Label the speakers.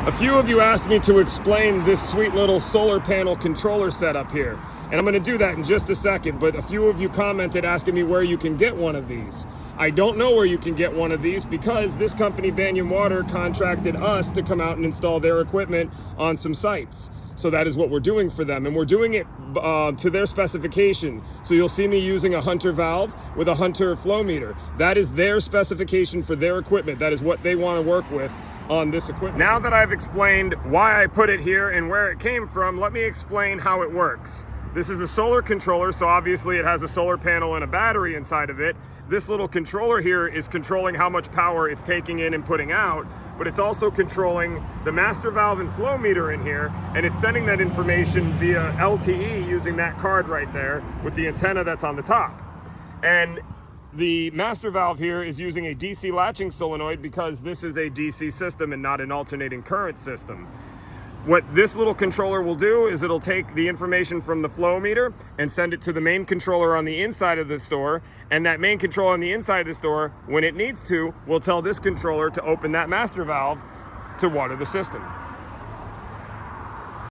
Speaker 1: A few of you asked me to explain this sweet little solar panel controller setup here, and I'm going to do that in just a second, but a few of you commented asking me where you can get one of these. I don't know where you can get one of these because this company, Banyan Water, contracted us to come out and install their equipment on some sites. So that is what we're doing for them, and we're doing it to their specification. So you'll see me using a Hunter valve with a Hunter flow meter. That is their specification for their equipment. That is what they want to work with on this equipment. Now that I've explained why I put it here and where it came from, let me explain how it works. This is a solar controller, so obviously it has a solar panel and a battery inside of it. This little controller here is controlling how much power it's taking in and putting out, but it's also controlling the master valve and flow meter in here, and it's sending that information via LTE using that card right there with the antenna that's on the top. And the master valve here is using a DC latching solenoid because this is a DC system and not an alternating current system. What this little controller will do is it'll take the information from the flow meter and send it to the main controller on the inside of the store, and that main controller on the inside of the store, when it needs to, will tell this controller to open that master valve to water the system.